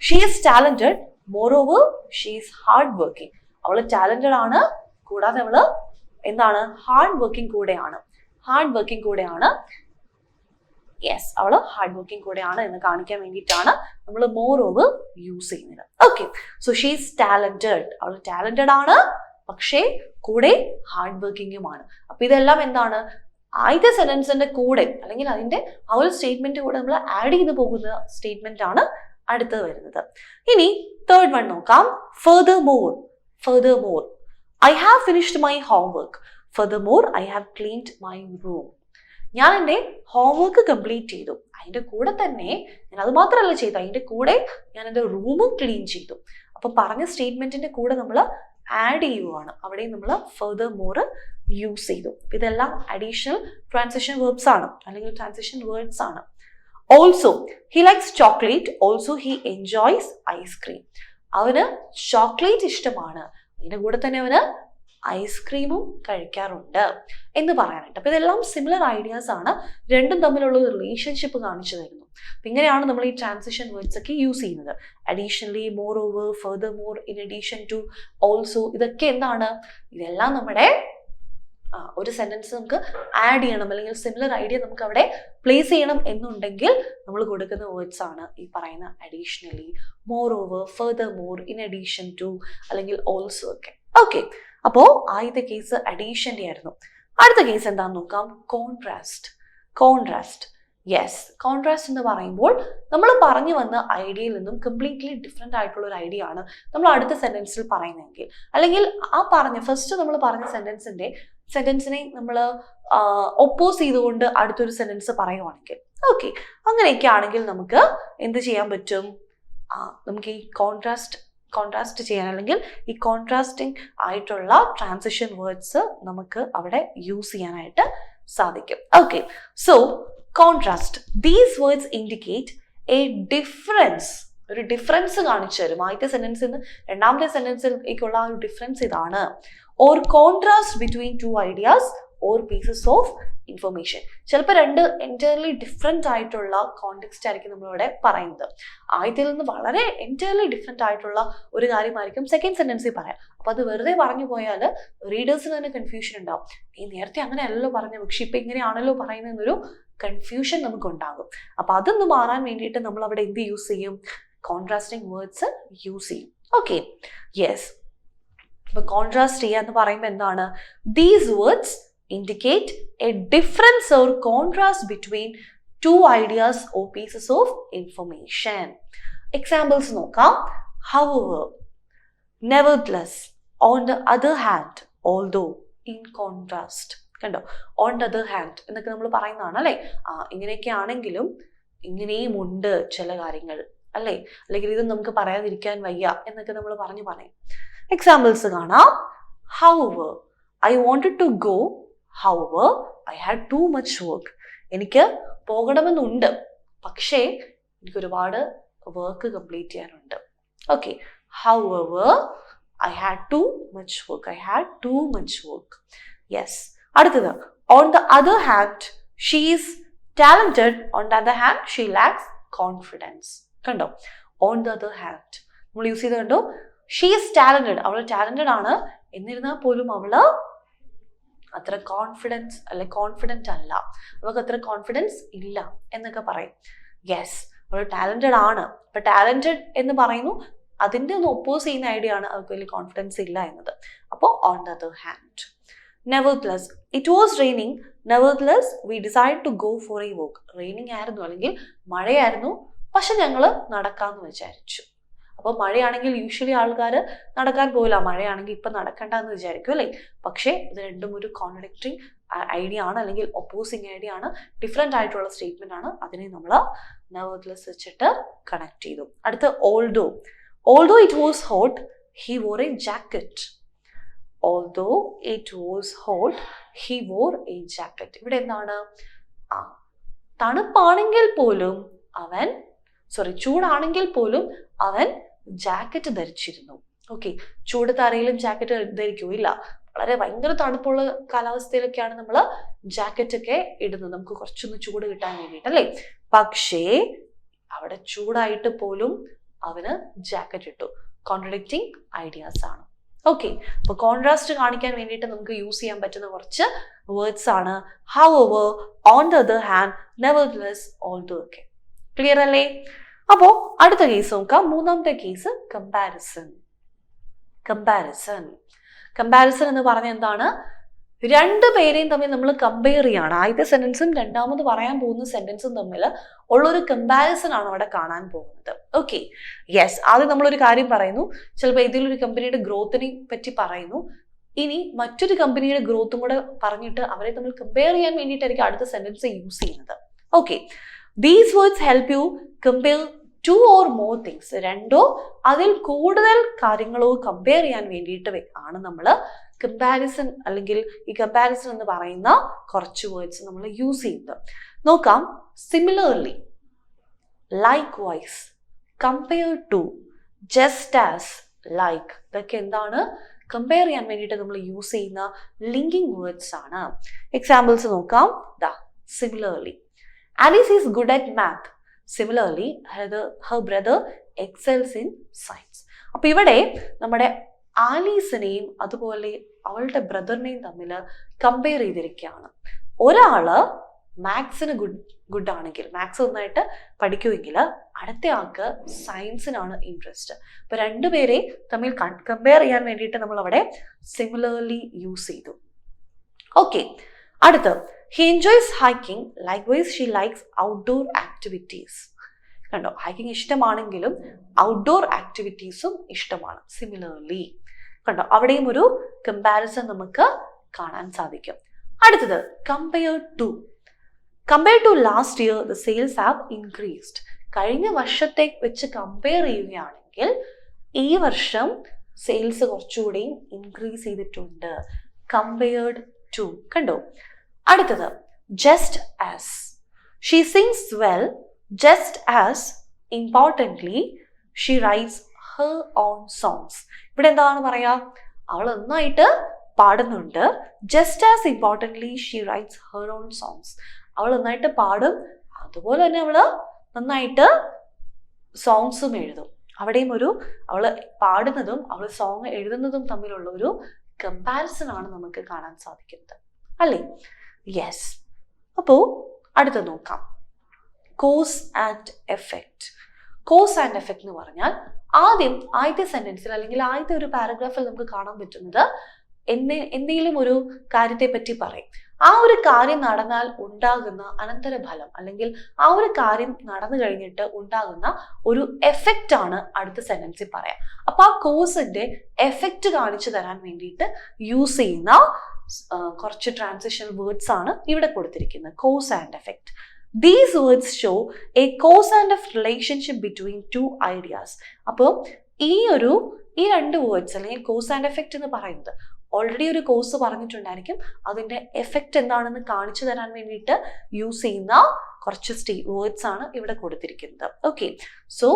she is talented, moreover she is hard working. അവള് ടാലന്റഡ് ആണ്, കൂടാതെ അവള് എന്താണ്, ഹാർഡ് വർക്കിംഗ് കൂടെയാണ്. യെസ്, അവള് ഹാർഡ് വർക്കിംഗ് കൂടെയാണ് എന്ന് കാണിക്കാൻ വേണ്ടിയിട്ടാണ് നമ്മൾ മോർ ഓവർ യൂസ് ചെയ്യുന്നത്. Okay, so she is talented, അവൾ ടാലന്റഡ് ആണ്, പക്ഷേ കൂടെ ഹാർഡ് വർക്കിങ്ങുമാണ്. അപ്പൊ ഇതെല്ലാം എന്താണ്, ആദ്യത്തെ സെന്റൻസിന്റെ കൂടെ അല്ലെങ്കിൽ അതിന്റെ ആ ഒരു സ്റ്റേറ്റ്മെന്റ് കൂടെ നമ്മൾ ആഡ് ചെയ്ത് പോകുന്ന സ്റ്റേറ്റ്മെന്റ് ആണ് അടുത്തത് വരുന്നത്. ഇനി തേർഡ് വൺ നോക്കാം. furthermore. furthermore I have finished my homework. furthermore I have cleaned my room. ഞാൻ എൻ്റെ ഹോംവർക്ക് കംപ്ലീറ്റ് ചെയ്തു. അതിന്റെ കൂടെ തന്നെ ഞാൻ അത് മാത്രമല്ല ചെയ്തു, അതിന്റെ കൂടെ ഞാൻ എൻ്റെ റൂമും ക്ലീൻ ചെയ്തു. അപ്പൊ പറഞ്ഞ സ്റ്റേറ്റ്മെന്റിന്റെ കൂടെ നമ്മൾ ആഡ് ചെയ്യുവാണ്. അവിടെ നമ്മൾ furthermore യൂസ് ചെയ്തു. ഇതെല്ലാം അഡീഷണൽ ട്രാൻസിഷൻ വെർബ്സ് ആണ് അല്ലെങ്കിൽ ട്രാൻസിഷൻ വേർഡ്സ് ആണ്. Also he likes chocolate. Also he enjoys ice cream. അവന് ചോക്ലേറ്റ് ഇഷ്ടമാണ്, അതിന്റെ കൂടെ തന്നെ അവന് ഐസ്ക്രീമും കഴിക്കാറുണ്ട് എന്ന് പറയാനായിട്ട്. അപ്പൊ ഇതെല്ലാം സിമിലർ ഐഡിയാസ് ആണ്, രണ്ടും തമ്മിലുള്ള ഒരു റിലേഷൻഷിപ്പ് കാണിച്ചു തരുന്നു. അപ്പൊ ഇങ്ങനെയാണ് നമ്മൾ ഈ ട്രാൻസിഷൻ വേർഡ്സ് ഒക്കെ യൂസ് ചെയ്യുന്നത്. Additionally, moreover, furthermore, in addition to, also, ഇതൊക്കെ എന്താണ്, ഇതെല്ലാം നമ്മുടെ ഒരു സെന്റൻസ് നമുക്ക് ആഡ് ചെയ്യണം അല്ലെങ്കിൽ സിമിലർ ഐഡിയ നമുക്ക് അവിടെ പ്ലേസ് ചെയ്യണം എന്നുണ്ടെങ്കിൽ നമ്മൾ കൊടുക്കുന്ന വേർഡ്സ് ആണ് ഈ പറയുന്ന additionally, moreover, furthermore, in addition to അല്ലെങ്കിൽ ഓൾസോ ഒക്കെ. ഓക്കെ, അപ്പോ ആദ്യത്തെ കേസ് അഡീഷന്റെ ആയിരുന്നു. അടുത്ത കേസ് എന്താണെന്ന് നോക്കാം. കോൺട്രാസ്റ്റ്. കോൺട്രാസ്റ്റ്, യെസ്, കോൺട്രാസ്റ്റ് എന്ന് പറയുമ്പോൾ നമ്മൾ പറഞ്ഞു വന്ന ഐഡിയയിൽ നിന്നും കംപ്ലീറ്റ്ലി ഡിഫറെന്റ് ആയിട്ടുള്ള ഒരു ഐഡിയ ആണ് നമ്മൾ അടുത്ത സെന്റൻസിൽ പറയുന്നതെങ്കിൽ, അല്ലെങ്കിൽ ആ പറഞ്ഞ ഫസ്റ്റ് നമ്മൾ പറഞ്ഞ സെന്റൻസിനെ നമ്മൾ ഒപ്പോസ് ചെയ്തുകൊണ്ട് അടുത്തൊരു സെന്റൻസ് പറയുവാണെങ്കിൽ, ഓക്കെ, അങ്ങനെയൊക്കെ ആണെങ്കിൽ നമുക്ക് എന്ത് ചെയ്യാൻ പറ്റും, നമുക്ക് ഈ കോൺട്രാസ്റ്റ് ചെയ്യാൻ അല്ലെങ്കിൽ ഈ കോൺട്രാസ്റ്റിംഗ് ആയിട്ടുള്ള ട്രാൻസിഷൻ വേർഡ്സ് നമുക്ക് അവിടെ യൂസ് ചെയ്യാനായിട്ട് സാധിക്കും. Okay, so contrast, these words indicate A difference. ഒരു ഡിഫറൻസ് കാണിച്ചു തരും. ആദ്യത്തെ സെന്റൻസിൽ നിന്ന് രണ്ടാമത്തെ സെന്റൻസിലേക്കുള്ള ആ ഒരു ഡിഫറൻസ് ഇതാണ്. Or contrast between two ideas or pieces of information. ചിലപ്പോൾ രണ്ട് എൻറ്റയർലി ഡിഫറെന്റ് ആയിട്ടുള്ള കോണ്ടെക്സ്റ്റ് ആയിരിക്കും നമ്മളിവിടെ പറയുന്നത്. ആദ്യത്തിൽ നിന്ന് വളരെ എൻറ്റയർലി ഡിഫറെന്റ് ആയിട്ടുള്ള ഒരു കാര്യമായിരിക്കും സെക്കൻഡ് സെന്റൻസിൽ പറയാം. അപ്പൊ അത് വെറുതെ പറഞ്ഞു പോയാൽ റീഡേഴ്സിന് തന്നെ കൺഫ്യൂഷൻ ഉണ്ടാവും. ഈ നേരത്തെ അങ്ങനെയല്ലോ പറഞ്ഞു, പക്ഷെ ഇപ്പൊ ഇങ്ങനെയാണല്ലോ പറയുന്നതെന്നൊരു കൺഫ്യൂഷൻ നമുക്ക് ഉണ്ടാകും. അപ്പൊ അതൊന്ന് മാറാൻ വേണ്ടിയിട്ട് നമ്മൾ അവിടെ എന്ത് യൂസ് ചെയ്യും, കോൺട്രാസ്റ്റിംഗ് വേർഡ്സ് യൂസ് ചെയ്യും. Okay, yes. അപ്പൊ കോൺട്രാസ്റ്റ് ചെയ്യുക എന്ന് പറയുമ്പോൾ എന്താണ്, these words indicate A difference or contrast between two ideas or pieces of information. Examples നോക്കാം. however, nevertheless, on the other hand, although, in contrast. കണ്ടോ, on the other hand എന്നൊക്കെ നമ്മൾ പറയുന്നതാണ് അല്ലെ. ഇങ്ങനെയൊക്കെ ആണെങ്കിലും ഇങ്ങനെയും ഉണ്ട് ചില കാര്യങ്ങൾ അല്ലെ, അല്ലെങ്കിൽ ഇത് നമുക്ക് പറയാതിരിക്കാൻ വയ്യ എന്നൊക്കെ നമ്മൾ പറയും. എക്സാമ്പിൾസ് കാണാം. however, I wanted to go, however, I had too much work. എനിക്ക് പോകണമെന്നുണ്ട്, പക്ഷേ എനിക്ക് ഒരുപാട് വർക്ക് കംപ്ലീറ്റ് ചെയ്യാനുണ്ട്. Okay, however, I had too much work. I had too much work. Yes. അടുത്തത്, on the other hand, she is talented. On the other hand, she lacks confidence. കണ്ടോ, on the other hand നമ്മൾ use ചെയ്ത് കണ്ടോ. She is talented, അവൾ talented ആണ്, എന്നിരുന്നാൽ പോലും അവള് അത്ര കോൺഫിഡന്റ് അല്ല, അവൾക്ക് അത്ര കോൺഫിഡൻസ് ഇല്ല എന്നൊക്കെ പറയും. യെസ്, അവൾ ടാലന്റഡ് ആണ്. അപ്പൊ ടാലന്റഡ് എന്ന് പറയുന്നു, അതിന്റെ ഒന്ന് ഒപ്പോസ് ചെയ്യുന്ന ഐഡിയ ആണ് അവൾക്ക് വലിയ കോൺഫിഡൻസ് ഇല്ല എന്നത്. അപ്പോൾ on the other hand. nevertheless, it was raining. nevertheless, we decided to go for a walk. Raining ആയിരുന്നു അല്ലെങ്കിൽ മഴയായിരുന്നു, പക്ഷെ ഞങ്ങൾ നടക്കാമെന്ന് വിചാരിച്ചു. അപ്പൊ മഴയാണെങ്കിൽ യൂഷ്വലി ആൾക്കാർ നടക്കാൻ പോകില്ല, മഴയാണെങ്കിൽ ഇപ്പൊ നടക്കണ്ടെന്ന് വിചാരിക്കും അല്ലേ. പക്ഷേ ഇത് രണ്ടും ഒരു കോൺട്രഡിക്ടറി ഐഡിയ ആണ് അല്ലെങ്കിൽ ഒപ്പോസിങ് ഐഡിയ ആണ്, ഡിഫറെന്റ് ആയിട്ടുള്ള സ്റ്റേറ്റ്മെന്റ് ആണ്. അതിനെ നമ്മൾ nevertheless വെച്ചിട്ട് കണക്ട് ചെയ്തു. അടുത്ത although it was hot, he wore a jacket. although it was hot, he wore a jacket. ഇവിടെ എന്താണ്, തണുപ്പാണെങ്കിൽ പോലും ചൂടാണെങ്കിൽ പോലും അവൻ ജാക്കറ്റ് ധരിച്ചിരുന്നു. ഓക്കെ, ചൂടത്ത് ആരെങ്കിലും ജാക്കറ്റ് ധരിക്കൂ? ഇല്ല. വളരെ ഭയങ്കര തണുപ്പുള്ള കാലാവസ്ഥയിലൊക്കെയാണ് നമ്മൾ ജാക്കറ്റ് ഒക്കെ ഇടുന്നത്, നമുക്ക് കുറച്ചൊന്ന് ചൂട് കിട്ടാൻ വേണ്ടിയിട്ട് അല്ലേ. പക്ഷേ അവിടെ ചൂടായിട്ട് പോലും അവന് ജാക്കറ്റ് ഇട്ടു. കോൺട്രഡിക്റ്റിംഗ് ഐഡിയാസ് ആണ്. ഓക്കെ, അപ്പൊ കോൺട്രാസ്റ്റ് കാണിക്കാൻ വേണ്ടിയിട്ട് നമുക്ക് യൂസ് ചെയ്യാൻ പറ്റുന്ന കുറച്ച് വേർഡ്സ് ആണ് however, on the other hand, nevertheless, although ഒക്കെ. ക്ലിയർ അല്ലേ? അപ്പോ അടുത്ത കേസ് നോക്കാം. മൂന്നാമത്തെ കേസ് കമ്പാരിസൺ. കമ്പാരിസൺ എന്ന് പറഞ്ഞാൽ എന്താണ്? രണ്ടുപേരെയും തമ്മിൽ നമ്മൾ കമ്പയർ ചെയ്യാണ്. ആദ്യത്തെ സെന്റൻസും രണ്ടാമത് പറയാൻ പോകുന്ന സെന്റൻസും തമ്മിൽ ഉള്ളൊരു കമ്പാരിസൺ ആണ് അവിടെ കാണാൻ പോകുന്നത്. Okay, yes. ആദ്യം നമ്മളൊരു കാര്യം പറയുന്നു, ചിലപ്പോൾ ഏതെങ്കിലും ഒരു കമ്പനിയുടെ ഗ്രോത്തിനെ പറ്റി പറയുന്നു, ഇനി മറ്റൊരു കമ്പനിയുടെ ഗ്രോത്തും കൂടെ പറഞ്ഞിട്ട് അവരെ തമ്മിൽ കമ്പയർ ചെയ്യാൻ വേണ്ടിയിട്ടായിരിക്കും അടുത്ത സെന്റൻസ് യൂസ് ചെയ്യുന്നത്. Okay, these words help you compare 2 or more things. രണ്ടോ അതിൽ കൂടുതൽ കാര്യങ്ങളോ കമ്പയർ ചെയ്യാൻ വേണ്ടിയിട്ട് ആണ് നമ്മൾ കമ്പാരിസൺ അല്ലെങ്കിൽ ഈ കമ്പാരിസൺ എന്ന് പറയുന്ന കുറച്ച് വേർഡ്സ് നമ്മൾ യൂസ് ചെയ്യുന്നത്. നോക്കാം. Similarly, likewise, compare to, just as, like, ഇതൊക്കെ എന്താണ്? കമ്പയർ ചെയ്യാൻ വേണ്ടിയിട്ട് നമ്മൾ യൂസ് ചെയ്യുന്ന ലിങ്കിങ് വേർഡ്സ് ആണ്. എക്സാമ്പിൾസ് നോക്കാം. ദാ, similarly, Alice is good at math. Similarly, her brother excels in science. അപ്പൊ ഇവിടെ നമ്മുടെ ആലീസിനെയും അതുപോലെ അവളുടെ ബ്രദറിനെയും തമ്മിൽ കമ്പയർ ചെയ്തിരിക്കുകയാണ്. ഒരാള് മാത്സിന് ഗുഡ് ആണെങ്കിൽ, മാത്സ് നന്നായിട്ട് പഠിക്കുമെങ്കിൽ അടുത്ത ആൾക്ക് സയൻസിനാണ് ഇൻട്രസ്റ്റ്. അപ്പൊ രണ്ടുപേരെ തമ്മിൽ കമ്പയർ ചെയ്യാൻ വേണ്ടിയിട്ട് നമ്മൾ അവിടെ സിമിലർലി യൂസ് ചെയ്തു. ഓക്കെ, അടുത്ത്, he enjoys hiking, likewise she likes outdoor activities. കണ്ടോ, ഹൈക്കിംഗ് ഇഷ്ടമാണെങ്കിലും ഔട്ട്ഡോർ ആക്ടിവിറ്റീസും ഇഷ്ടമാണ്. സിമിലർലി, കണ്ടോ, അവിടെയും ഒരു കമ്പാരിസൺ നമുക്ക് കാണാൻ സാധിക്കും. അടുത്തത്, compare to last year the sales have increased. കഴിഞ്ഞ വർഷത്തെ വെച്ച് കമ്പയർ ചെയ്യുകയാണെങ്കിൽ ഈ വർഷം സെയിൽസ് കുറച്ചുകൂടെയും ഇൻക്രീസ് ചെയ്തിട്ടുണ്ട്. കമ്പയർഡ് ടു, കണ്ടോ. അടുത്തത്, just as, she sings well, just as importantly she writes her own songs. ഇവിടെ എന്താണ് പറയാ? അവൾ നന്നായിട്ട് പാടുന്നുണ്ട്. Just as importantly she writes her own songs. അവൾ നന്നായിട്ട് പാടും, അതുപോലെ തന്നെ അവള് നന്നായിട്ട് സോങ്സും എഴുതും. അവിടെയും അവൾ പാടുന്നതും അവൾ സോങ് എഴുതുന്നതും തമ്മിലുള്ള ഒരു കമ്പാരിസൺ ആണ് നമുക്ക് കാണാൻ സാധിക്കുന്നത്, അല്ലേ? യെസ്. അപ്പോൾ അടുത്ത നോക്കാം, cause and effect. Cause and effect എന്ന് പറഞ്ഞാൽ ആദ്യത്തെ സെന്റൻസിൽ അല്ലെങ്കിൽ ആദ്യത്തെ ഒരു പാരഗ്രാഫിൽ നമുക്ക് കാണാൻ പറ്റുന്നത് എന്തെങ്കിലും ഒരു കാര്യത്തെ പറ്റി പറയും. ആ ഒരു കാര്യം നടന്നാൽ ഉണ്ടാകുന്ന അനന്തരഫലം അല്ലെങ്കിൽ ആ ഒരു കാര്യം നടന്നു കഴിഞ്ഞിട്ട് ഉണ്ടാകുന്ന ഒരു എഫക്റ്റ് ആണ് അടുത്ത സെന്റൻസിൽ പറയാം. അപ്പൊ ആ കോസിന്റെ എഫക്റ്റ് കാണിച്ചു തരാൻ വേണ്ടിയിട്ട് യൂസ് ചെയ്യുന്ന കുറച്ച് ട്രാൻസിഷൻ വേർഡ്സ് ആണ് ഇവിടെ കൊടുത്തിരിക്കുന്നത്. Cause and effect. These words show a cause and effect relationship between two ideas. അപ്പോൾ ഈ രണ്ട് വേർഡ്സ് അല്ലെങ്കിൽ കോസ് ആൻഡ് എഫക്റ്റ് എന്ന് പറയുന്നത് ഓൾറെഡി ഒരു കോസ് പറഞ്ഞിട്ടുണ്ടായിരിക്കും, അതിന്റെ എഫക്റ്റ് എന്താണെന്ന് കാണിച്ചു തരാൻ വേണ്ടിയിട്ട് യൂസ് ചെയ്യുന്ന കുറച്ച് വേർഡ്സ് ആണ് ഇവിടെ കൊടുത്തിരിക്കുന്നത്. Okay, so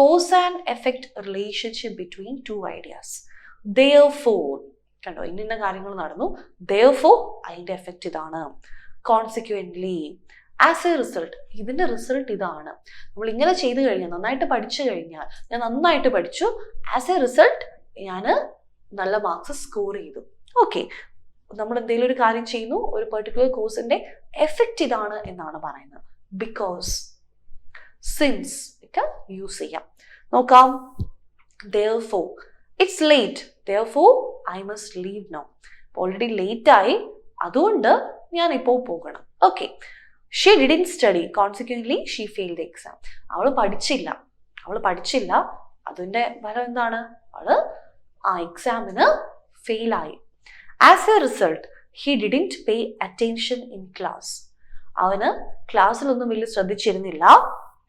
cause and effect relationship between two ideas. Therefore, കണ്ടോ, ഇന്ന കാര്യങ്ങൾ നടന്നു, therefore അതിന്റെ എഫക്റ്റ് ഇതാണ്. Consequently, ആസ് എ റിസൾട്ട്, ഇതിന്റെ റിസൾട്ട് ഇതാണ്. നമ്മൾ ഇങ്ങനെ ചെയ്തു കഴിഞ്ഞാൽ, നന്നായിട്ട് പഠിച്ചു കഴിഞ്ഞാൽ, ഞാൻ നന്നായിട്ട് പഠിച്ചു, ആസ് എ റിസൾട്ട് ഞാൻ നല്ല മാർക്സ് സ്കോർ ചെയ്തു. ഓക്കെ, നമ്മൾ എന്തെങ്കിലും ഒരു കാര്യം ചെയ്യുന്നു, ഒരു പെർട്ടിക്കുലർ കോഴ്സിന്റെ എഫക്റ്റ് ഇതാണ് എന്നാണ് പറയുന്നത്. ബിക്കോസ്, സിൻസ് ഒക്കെ യൂസ് ചെയ്യാം. നോക്കാം. Therefore, it's late, therefore I must leave now. Already late ആയി, അതുകൊണ്ട് ഞാൻ ഇപ്പോൾ പോകണം. Okay, she didn't study, consequently she failed the exam. അവൾ പഠിച്ചില്ല, അതിന്റെ ഫലം എന്താണ്? അവള് ആ എക്സാമിന് ഫെയിൽ ആയി. As a result, he didn't pay attention in class. അവന് ക്ലാസ്സിലൊന്നും വലിയ ശ്രദ്ധിച്ചിരുന്നില്ല.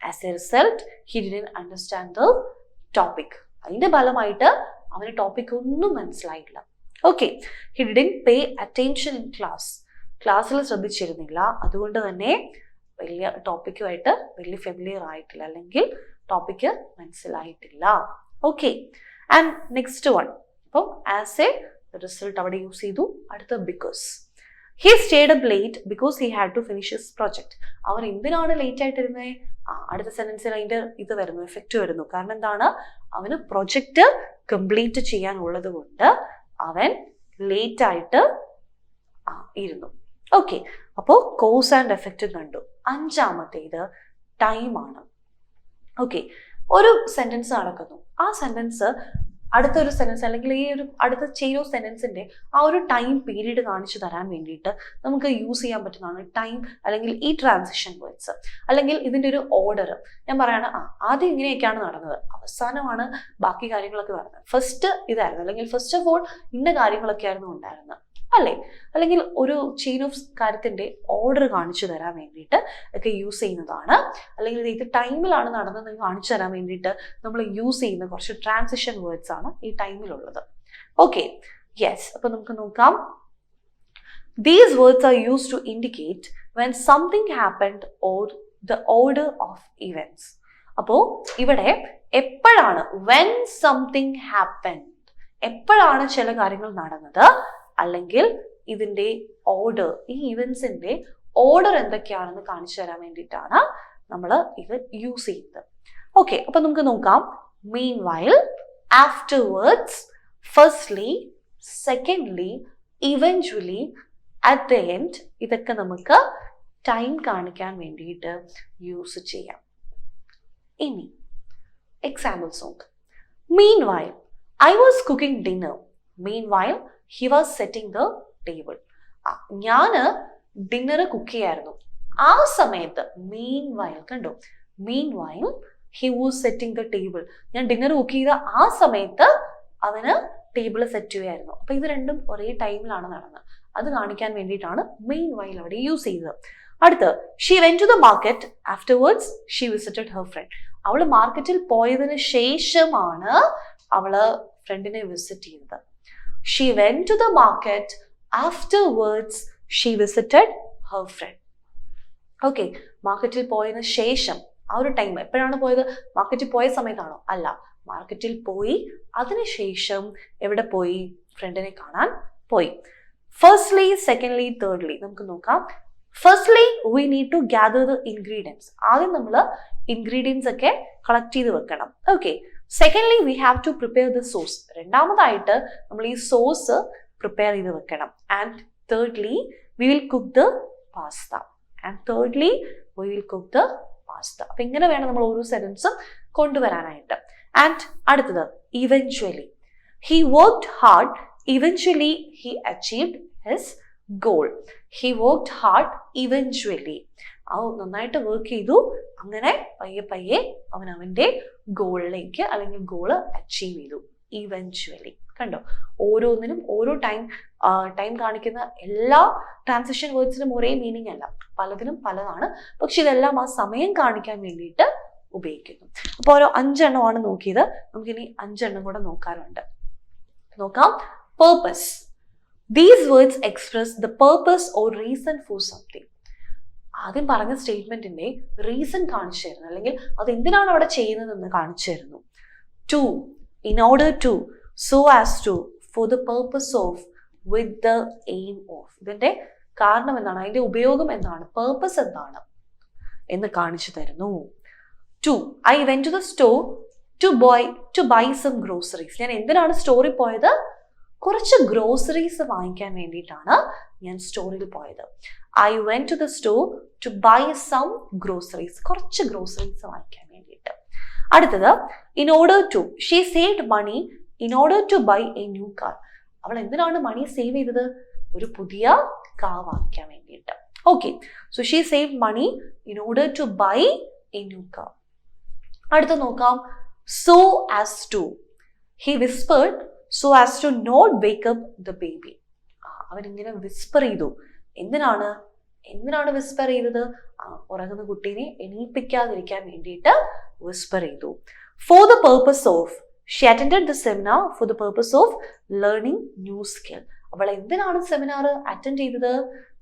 As a result, he didn't understand the topic. അതിന്റെ ഫലമായിട്ട് അവന് ടോപ്പിക് ഒന്നും മനസ്സിലായില്ല. Okay, he didn't pay attention in class. ക്ലാസ്സിൽ ശ്രദ്ധിച്ചിരുന്നില്ല, അതുകൊണ്ട് തന്നെ വലിയ ടോപ്പിക്കുമായിട്ട് വലിയ ഫെമിലിയർ ആയിട്ടില്ല, അല്ലെങ്കിൽ ടോപ്പിക്ക് മനസ്സിലായിട്ടില്ല. Okay, and next one. അപ്പം ആസ് എ റിസൾട്ട് അവിടെ യൂസ് ചെയ്തു. അടുത്ത because. He stayed up late because he had to finish his project. അവൻ എന്തിനാണ് ലേറ്റ് ആയിട്ടിരുന്നത്? അടുത്ത സെന്റൻസിൽ അതിന്റെ ഇത് വരുന്നു, എഫക്റ്റ് വരുന്നു. കാരണം എന്താണ്? അവന് പ്രൊജക്റ്റ് കംപ്ലീറ്റ് ചെയ്യാനുള്ളത് കൊണ്ട് അവൻ ലേറ്റ് ആയിട്ട് ഇരുന്നു. ഓക്കെ, അപ്പോൾ കോസ് ആൻഡ് എഫക്റ്റ് കണ്ടു. അഞ്ചാമത്തേത് ടൈമാണ്. ഓക്കെ, ഒരു സെന്റൻസ് നടക്കുന്നു. ആ സെന്റൻസ് അടുത്തൊരു സെന്റൻസ് അല്ലെങ്കിൽ ഈ ഒരു അടുത്ത ചെയിൻ ഓഫ് സെന്റൻസിന്റെ ആ ഒരു ടൈം പീരീഡ് കാണിച്ചു തരാൻ വേണ്ടിയിട്ട് നമുക്ക് യൂസ് ചെയ്യാൻ പറ്റുന്നതാണ് ടൈം അല്ലെങ്കിൽ ഈ ട്രാൻസിഷൻ വേർഡ്സ്. അല്ലെങ്കിൽ ഇതിന്റെ ഒരു ഓർഡർ ഞാൻ പറയാണ്, ആദ്യം ഇങ്ങനെയൊക്കെയാണ് നടന്നത്, അവസാനമാണ് ബാക്കി കാര്യങ്ങളൊക്കെ നടന്നത്. ഫസ്റ്റ് ഇതായിരുന്നു, അല്ലെങ്കിൽ ഫസ്റ്റ് ഓഫ് ഓൾ ഇന്ന കാര്യങ്ങളൊക്കെ ആയിരുന്നു ഉണ്ടായിരുന്നത് അല്ലേ? അല്ലെങ്കിൽ ഒരു ചെയിൻ ഓഫ് കാര്യത്തിന്റെ ഓർഡർ കാണിച്ചു തരാൻ വേണ്ടിയിട്ട് ഒക്കെ യൂസ് ചെയ്യുന്നതാണ്. അല്ലെങ്കിൽ ഇത് ടൈമിലാണ് നടന്നതെന്ന് കാണിച്ചു തരാൻ വേണ്ടിയിട്ട് നമ്മൾ യൂസ് ചെയ്യുന്ന കുറച്ച് ട്രാൻസിഷൻ വേർഡ്സ് ആണ് ഈ ടൈമിലുള്ളത്. Okay, yes. അപ്പൊ നമുക്ക് നോക്കാം. These words are used to indicate when something happened or the order of events. അപ്പോ ഇവിടെ എപ്പോഴാണ് when something happened, എപ്പോഴാണ് ചില കാര്യങ്ങൾ നടന്നത്, അല്ലെങ്കിൽ ഇതിന്റെ ഓർഡർ, ഈ ഇവന്റ്സിന്റെ ഓർഡർ എന്തൊക്കെയാണെന്ന് കാണിച്ചു തരാൻ വേണ്ടിയിട്ടാണ് നമ്മൾ ഇത് യൂസ് ചെയ്യുന്നത്. ഓക്കെ, അപ്പൊ നമുക്ക് നോക്കാം. Meanwhile, afterwards, firstly, secondly, eventually, at the end, ഇതൊക്കെ നമുക്ക് ടൈം കാണിക്കാൻ വേണ്ടിയിട്ട് യൂസ് ചെയ്യാം. ഇനി എക്സാമ്പിൾസ് നോക്ക്. Meanwhile, I was cooking dinner. Meanwhile, he was setting the table. ഞാന് ഡിന്നർ കുക്ക് ചെയ്യായിരുന്നു. ആ സമയത്ത് meanwhile, കണ്ടോ, meanwhile he was setting the table. ഞാൻ ഡിന്നർ കുക്ക് ചെയ്ത ആ സമയത്ത് അവന് ടേബിൾ സെറ്റ് ചെയ്യുമായിരുന്നു. അപ്പൊ ഇത് രണ്ടും ഒരേ ടൈമിലാണ് നടന്നത്. അത് കാണിക്കാൻ വേണ്ടിയിട്ടാണ് meanwhile അവിടെ യൂസ് ചെയ്തത്. അടുത്ത്, she went to the market. Afterwards, she visited her friend. അവള് മാർക്കറ്റിൽ പോയതിന് ശേഷമാണ് അവള് ഫ്രണ്ടിനെ വിസിറ്റ് ചെയ്തത്. She went to the market. Afterwards, she visited her friend. Okay, മാർക്കറ്റിൽ പോയതിന് ശേഷം ആ ഒരു ടൈം എപ്പോഴാണ് പോയത്? മാർക്കറ്റിൽ പോയ സമയത്താണോ? അല്ല, മാർക്കറ്റിൽ പോയി അതിനുശേഷം എവിടെ പോയി? ഫ്രണ്ടിനെ കാണാൻ പോയി. ഫസ്റ്റ്ലി, സെക്കൻഡ്ലി, തേർഡ്ലി നമുക്ക് നോക്കാം. Firstly, we need to gather the ingredients. ആദ്യം നമ്മൾ ഇൻഗ്രീഡിയൻസ് ഒക്കെ കളക്ട് ചെയ്ത് വെക്കണം. Okay. Secondly, we have to prepare the sauce. രണ്ടാമതായിട്ട് നമ്മൾ ഈ സോസ് പ്രിപ്പയർ ചെയ്ത് വെക്കണം. And thirdly, we will cook the pasta. And thirdly, we will cook the pasta. അപ്പൊ ഇങ്ങനെ വേണം നമ്മൾ ഓരോ സെന്റൻസും കൊണ്ടുവരാനായിട്ട്. ആൻഡ് അടുത്തത്, eventually, he worked hard. Eventually, he achieved his goal. He worked hard eventually. നന്നായിട്ട് വർക്ക് ചെയ്തു, അങ്ങനെ പയ്യെ പയ്യെ അവൻ അവന്റെ ഗോളിലേക്ക് അല്ലെങ്കിൽ ഗോള് അച്ചീവ് ചെയ്തു. ഇവൻച്വലി, കണ്ടോ, ഓരോന്നിനും ഓരോ ടൈം കാണിക്കുന്ന എല്ലാ ട്രാൻസിഷൻ വേർഡ്സിനും ഒരേ മീനിങ് അല്ല, പലതിനും പലതാണ്. പക്ഷെ ഇതെല്ലാം ആ സമയം കാണിക്കാൻ വേണ്ടിയിട്ട് ഉപയോഗിക്കുന്നു. അപ്പൊ ഓരോ 5 എണ്ണമാണ് നോക്കിയത്. നമുക്കിനി 5 എണ്ണം കൂടെ നോക്കാറുണ്ട്. നോക്കാം. Purpose. These words express the purpose or reason for something. ആദ്യം പറഞ്ഞ സ്റ്റേറ്റ്മെന്റിന്റെ റീസൺ കാണിച്ചു തരുന്നു, അല്ലെങ്കിൽ അത് എന്തിനാണ് അവിടെ ചെയ്യുന്നതെന്ന് കാണിച്ചു തരുന്നു. To, in order to, so as to, for the purpose of, with the aim of. ഇതിന്റെ കാരണം എന്താണ്, അതിന്റെ ഉപയോഗം എന്താണ്, പേർപ്പസ് എന്താണ് എന്ന് കാണിച്ചു തരുന്നു. To, I went to the store to buy some groceries. ഞാൻ എന്തിനാണ് സ്റ്റോറിൽ പോയത്? കുറച്ച് ഗ്രോസറീസ് വാങ്ങിക്കാൻ വേണ്ടിയിട്ടാണ് ഞാൻ സ്റ്റോറിൽ പോയത്. I went to the store to buy some groceries. കുറച്ച് ഗ്രോസറീസ് വാങ്ങിക്കാൻ വേണ്ടിയിട്ട്. അടുത്തത്, in order to, she saved money in order to buy a new car. അവൾ എന്തിനാണ് മണി സേവ് ചെയ്തത്? ഒരു പുതിയ കാർ വാങ്ങിക്കാൻ വേണ്ടിയിട്ട്. Okay, so she saved money in order to buy a new car. അടുത്ത നോക്കാം. So as to, he whispered so as to not wake up the baby. അവനിങ്ങനെ വിസ്പർ ചെയ്തു. എന്തിനാണ് വിസ്പർ ചെയ്തത്? ഉറങ്ങുന്ന കുട്ടീനെ എണീപ്പിക്കാതിരിക്കാൻ വേണ്ടിയിട്ട് വിസ്പർ ചെയ്തു. For the purpose of, she attended the seminar for the purpose of learning new skill. അവൾ എന്തിനാണ് സെമിനാർ അറ്റൻഡ് ചെയ്തത്?